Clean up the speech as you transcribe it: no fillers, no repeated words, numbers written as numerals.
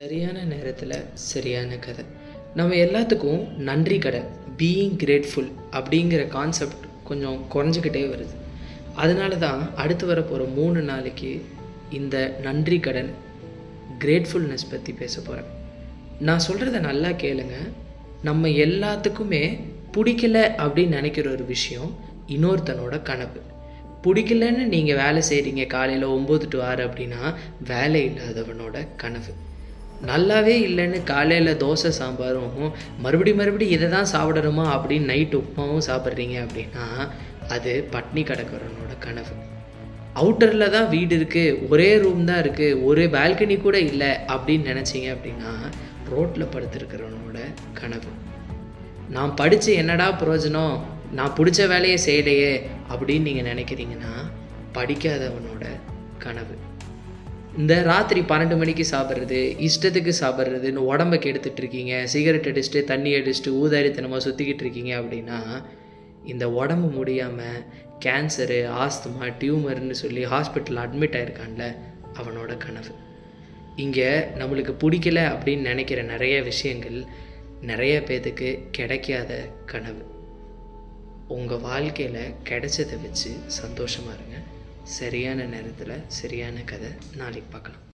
சரியான நேரத்தில் சரியான கதை. நம்ம எல்லாத்துக்கும் நன்றி கடன், பீயிங் கிரேட்ஃபுல் அப்படிங்கிற கான்செப்ட் கொஞ்சம் குறைஞ்சிக்கிட்டே வருது. அதனால தான் அடுத்து வரப்போகிற 3 நாளைக்கு இந்த நன்றி கடன், கிரேட்ஃபுல்னஸ் பற்றி பேச போகிறேன். நான் சொல்கிறத நல்லா கேளுங்க. நம்ம எல்லாத்துக்குமே பிடிக்கல அப்படின்னு நினைக்கிற ஒரு விஷயம் இன்னொருத்தனோட கனவு. பிடிக்கலன்னு நீங்கள் வேலை செய்கிறீங்க காலையில் 9 to 6 அப்படின்னா வேலை இல்லாதவனோட கனவு. நல்லாவே இல்லைன்னு காலையில் தோசை சாம்பாரும் மறுபடி இதை தான் சாப்பிடணுமா அப்படின்னு நைட்டு உப்புமாவும் சாப்பிட்றீங்க அப்படின்னா அது பட்னி கிடக்கிறவனோட கனவு. அவுட்டரில் தான் வீடு இருக்குது, ஒரே ரூம் தான் இருக்குது, ஒரு பால்கனி கூட இல்லை அப்படின்னு நினச்சிங்க அப்படின்னா ரோட்டில் படுத்துருக்கிறவனோட கனவு. நான் படித்து என்னடா பிரயோஜனம், நான் பிடிச்ச வேலையை செய்யலையே அப்படின்னு நீங்கள் நினைக்கிறீங்கன்னா படிக்காதவனோட கனவு. இந்த ராத்திரி 12 மணிக்கு சாப்பிட்றது, இஷ்டத்துக்கு சாப்பிட்றதுன்னு உடம்பை கெடுத்துட்டு இருக்கீங்க, சிகரெட் அடிச்சுட்டு தண்ணி அடிச்சுட்டு ஊதாரித்தனமாக சுற்றிக்கிட்டு இருக்கீங்க அப்படின்னா இந்த உடம்பு முடியாமல் கேன்சரு, ஆஸ்துமா, டியூமர்னு சொல்லி ஹாஸ்பிட்டலில் அட்மிட் ஆகிருக்கான்ல அவனோட கனவு. இங்கே நம்மளுக்கு பிடிக்கல அப்படின்னு நினைக்கிற நிறைய விஷயங்கள் நிறைய பேத்துக்கு கிடைக்காத கனவு. உங்கள் வாழ்க்கையில் கிடைச்சதை வச்சு சந்தோஷமாக இருங்க. சரியான நேரத்தில் சரியான கதை. நாளைக்கு பார்க்கலாம்.